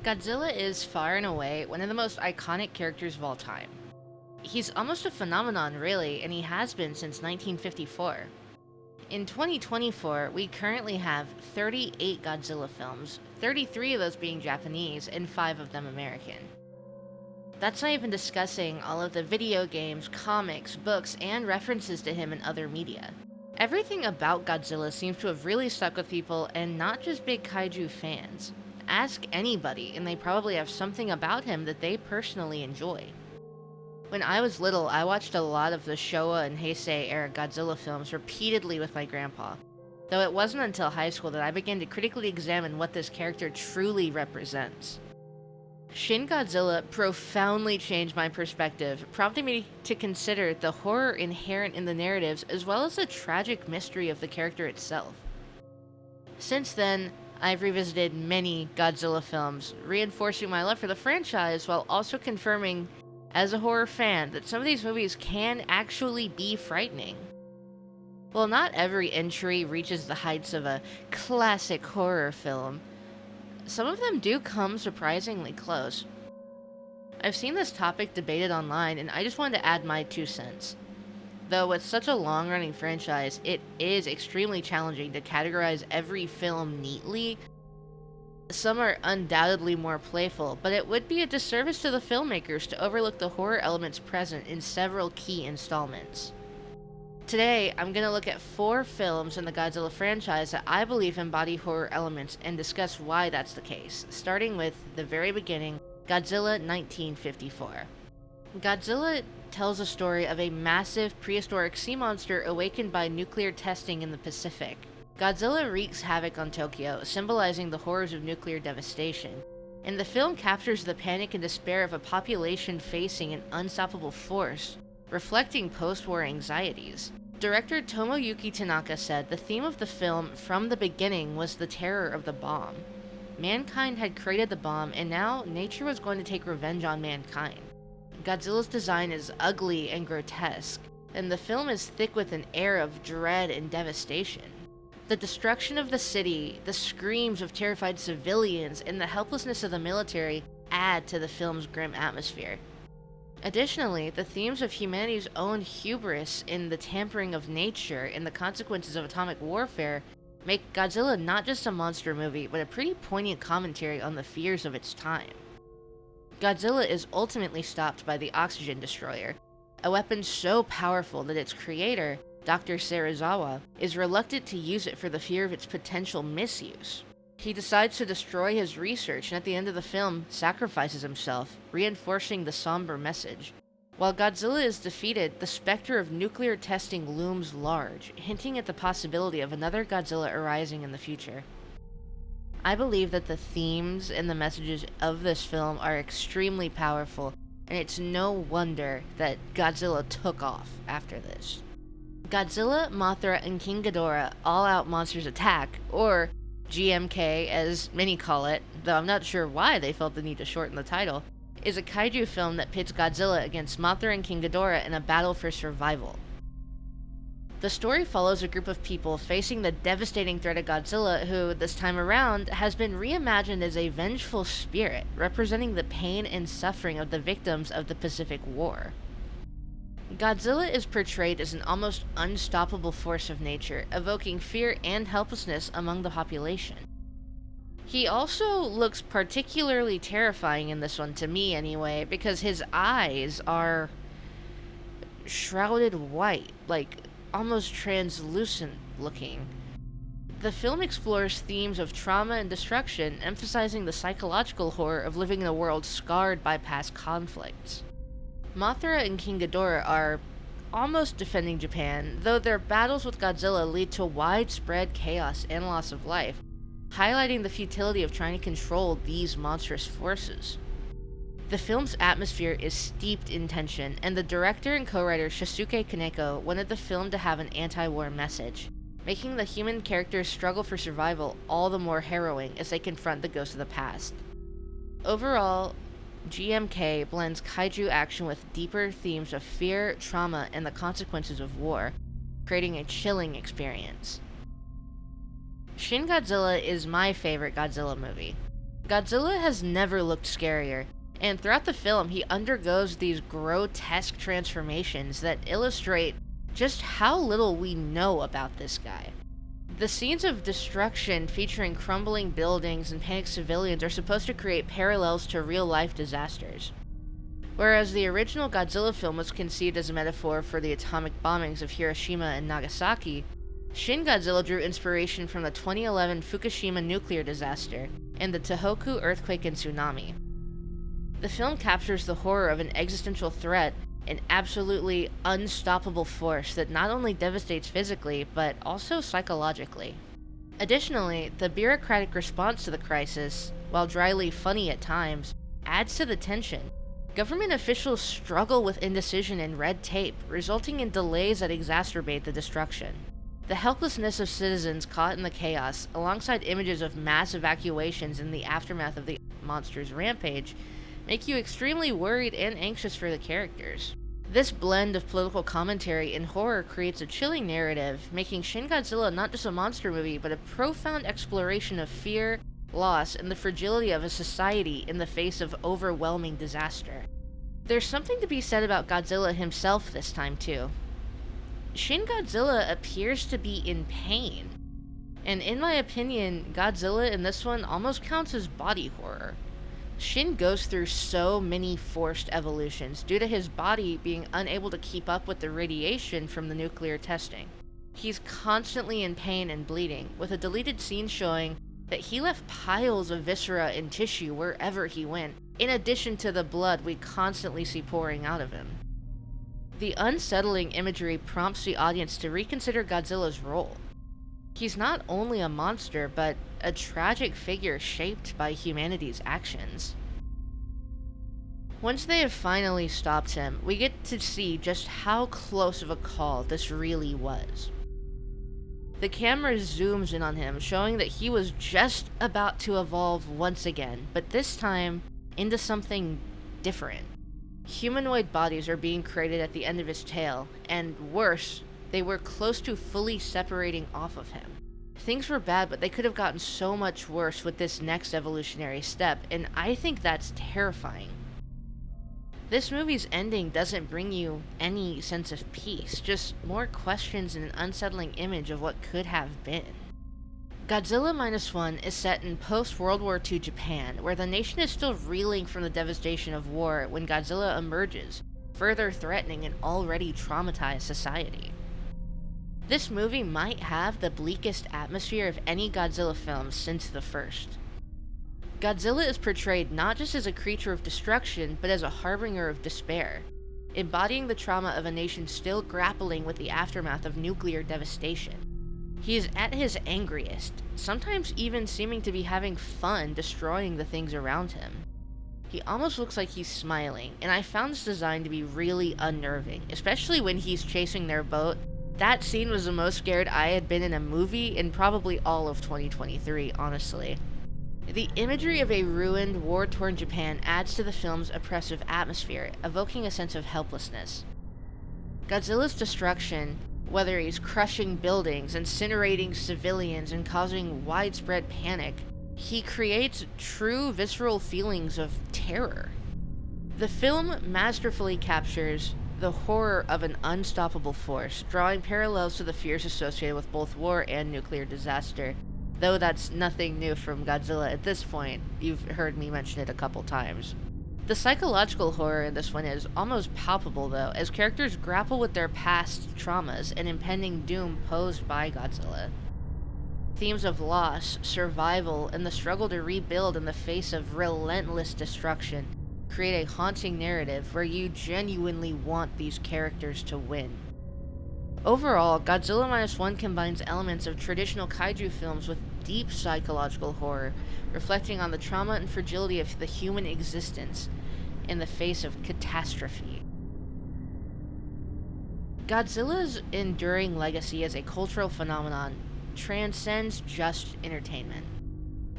Godzilla is far and away one of the most iconic characters of all time. He's almost a phenomenon, really, and he has been since 1954. In 2024, we currently have 38 Godzilla films, 33 of those being Japanese, and 5 of them American. That's not even discussing all of the video games, comics, books, and references to him in other media. Everything about Godzilla seems to have really stuck with people, and not just big kaiju fans. Ask anybody, and they probably have something about him that they personally enjoy. When I was little, I watched a lot of the Showa and Heisei era Godzilla films repeatedly with my grandpa, though it wasn't until high school that I began to critically examine what this character truly represents. Shin Godzilla profoundly changed my perspective, prompting me to consider the horror inherent in the narratives as well as the tragic mystery of the character itself. Since then, I've revisited many Godzilla films, reinforcing my love for the franchise while also confirming, as a horror fan, that some of these movies can actually be frightening. While not every entry reaches the heights of a classic horror film, some of them do come surprisingly close. I've seen this topic debated online, and I just wanted to add my 2 cents. Though with such a long-running franchise, it is extremely challenging to categorize every film neatly. Some are undoubtedly more playful, but it would be a disservice to the filmmakers to overlook the horror elements present in several key installments. Today, I'm going to look at 4 films in the Godzilla franchise that I believe embody horror elements and discuss why that's the case, starting with the very beginning, Godzilla 1954. Godzilla tells a story of a massive prehistoric sea monster awakened by nuclear testing in the Pacific. Godzilla wreaks havoc on Tokyo, symbolizing the horrors of nuclear devastation, and the film captures the panic and despair of a population facing an unstoppable force, reflecting post-war anxieties. Director Tomoyuki Tanaka said the theme of the film from the beginning was the terror of the bomb. Mankind had created the bomb, and now nature was going to take revenge on mankind. Godzilla's design is ugly and grotesque, and the film is thick with an air of dread and devastation. The destruction of the city, the screams of terrified civilians, and the helplessness of the military add to the film's grim atmosphere. Additionally, the themes of humanity's own hubris in the tampering of nature and the consequences of atomic warfare make Godzilla not just a monster movie, but a pretty poignant commentary on the fears of its time. Godzilla is ultimately stopped by the oxygen destroyer, a weapon so powerful that its creator, Dr. Serizawa, is reluctant to use it for the fear of its potential misuse. He decides to destroy his research, and at the end of the film, sacrifices himself, reinforcing the somber message. While Godzilla is defeated, the specter of nuclear testing looms large, hinting at the possibility of another Godzilla arising in the future. I believe that the themes and the messages of this film are extremely powerful, and it's no wonder that Godzilla took off after this. Godzilla, Mothra, and King Ghidorah All-Out Monsters Attack, or GMK as many call it, though I'm not sure why they felt the need to shorten the title, is a kaiju film that pits Godzilla against Mothra and King Ghidorah in a battle for survival. The story follows a group of people facing the devastating threat of Godzilla, who, this time around, has been reimagined as a vengeful spirit, representing the pain and suffering of the victims of the Pacific War. Godzilla is portrayed as an almost unstoppable force of nature, evoking fear and helplessness among the population. He also looks particularly terrifying in this one, to me anyway, because his eyes are shrouded white, like almost translucent looking. The film explores themes of trauma and destruction, emphasizing the psychological horror of living in a world scarred by past conflicts. Mothra and King Ghidorah are almost defending Japan, though their battles with Godzilla lead to widespread chaos and loss of life, highlighting the futility of trying to control these monstrous forces. The film's atmosphere is steeped in tension, and the director and co-writer Shisuke Kaneko wanted the film to have an anti-war message, making the human characters' struggle for survival all the more harrowing as they confront the ghosts of the past. Overall, GMK blends kaiju action with deeper themes of fear, trauma, and the consequences of war, creating a chilling experience. Shin Godzilla is my favorite Godzilla movie. Godzilla has never looked scarier, and throughout the film, he undergoes these grotesque transformations that illustrate just how little we know about this guy. The scenes of destruction featuring crumbling buildings and panicked civilians are supposed to create parallels to real-life disasters. Whereas the original Godzilla film was conceived as a metaphor for the atomic bombings of Hiroshima and Nagasaki, Shin Godzilla drew inspiration from the 2011 Fukushima nuclear disaster and the Tohoku earthquake and tsunami. The film captures the horror of an existential threat, an absolutely unstoppable force that not only devastates physically, but also psychologically. Additionally, the bureaucratic response to the crisis, while dryly funny at times, adds to the tension. Government officials struggle with indecision and red tape, resulting in delays that exacerbate the destruction. The helplessness of citizens caught in the chaos, alongside images of mass evacuations in the aftermath of the monster's rampage, make you extremely worried and anxious for the characters. This blend of political commentary and horror creates a chilling narrative, making Shin Godzilla not just a monster movie, but a profound exploration of fear, loss, and the fragility of a society in the face of overwhelming disaster. There's something to be said about Godzilla himself this time too. Shin Godzilla appears to be in pain, and in my opinion, Godzilla in this one almost counts as body horror. Shin goes through so many forced evolutions due to his body being unable to keep up with the radiation from the nuclear testing. He's constantly in pain and bleeding, with a deleted scene showing that he left piles of viscera and tissue wherever he went, in addition to the blood we constantly see pouring out of him. The unsettling imagery prompts the audience to reconsider Godzilla's role. He's not only a monster, but a tragic figure shaped by humanity's actions. Once they have finally stopped him, we get to see just how close of a call this really was. The camera zooms in on him, showing that he was just about to evolve once again, but this time into something different. Humanoid bodies are being created at the end of his tail, and worse, they were close to fully separating off of him. Things were bad, but they could have gotten so much worse with this next evolutionary step, and I think that's terrifying. This movie's ending doesn't bring you any sense of peace, just more questions and an unsettling image of what could have been. Godzilla Minus One is set in post-World War II Japan, where the nation is still reeling from the devastation of war when Godzilla emerges, further threatening an already traumatized society. This movie might have the bleakest atmosphere of any Godzilla film since the first. Godzilla is portrayed not just as a creature of destruction, but as a harbinger of despair, embodying the trauma of a nation still grappling with the aftermath of nuclear devastation. He is at his angriest, sometimes even seeming to be having fun destroying the things around him. He almost looks like he's smiling, and I found this design to be really unnerving, especially when he's chasing their boat. That scene was the most scared I had been in a movie in probably all of 2023, honestly. The imagery of a ruined, war-torn Japan adds to the film's oppressive atmosphere, evoking a sense of helplessness. Godzilla's destruction, whether he's crushing buildings, incinerating civilians, and causing widespread panic, he creates true visceral feelings of terror. The film masterfully captures the horror of an unstoppable force, drawing parallels to the fears associated with both war and nuclear disaster. Though that's nothing new from Godzilla at this point, you've heard me mention it a couple times. The psychological horror in this one is almost palpable though, as characters grapple with their past traumas and impending doom posed by Godzilla. Themes of loss, survival, and the struggle to rebuild in the face of relentless destruction create a haunting narrative where you genuinely want these characters to win. Overall, Godzilla Minus One combines elements of traditional kaiju films with deep psychological horror, reflecting on the trauma and fragility of the human existence in the face of catastrophe. Godzilla's enduring legacy as a cultural phenomenon transcends just entertainment.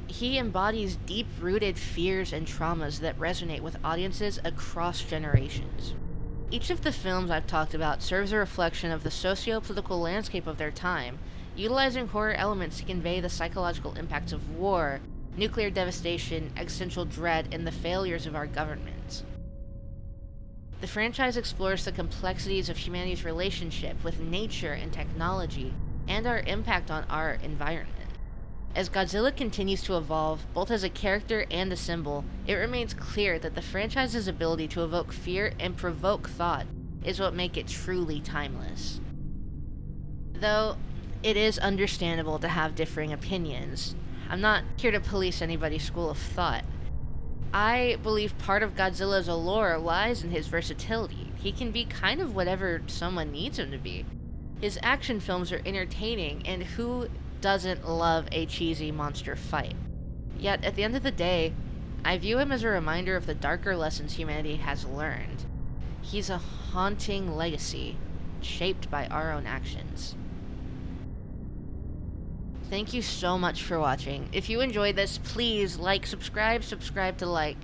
He embodies deep-rooted fears and traumas that resonate with audiences across generations. Each of the films I've talked about serves a reflection of the socio-political landscape of their time, utilizing horror elements to convey the psychological impacts of war, nuclear devastation, existential dread, and the failures of our government. The franchise explores the complexities of humanity's relationship with nature and technology, and our impact on our environment. As Godzilla continues to evolve, both as a character and a symbol, it remains clear that the franchise's ability to evoke fear and provoke thought is what make it truly timeless. Though, it is understandable to have differing opinions. I'm not here to police anybody's school of thought. I believe part of Godzilla's allure lies in his versatility. He can be kind of whatever someone needs him to be. His action films are entertaining, and who doesn't love a cheesy monster fight? Yet, at the end of the day, I view him as a reminder of the darker lessons humanity has learned. He's a haunting legacy, shaped by our own actions. Thank you so much for watching. If you enjoyed this, please subscribe to like.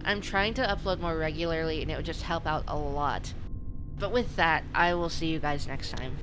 I'm trying to upload more regularly, and it would just help out a lot. But with that, I will see you guys next time.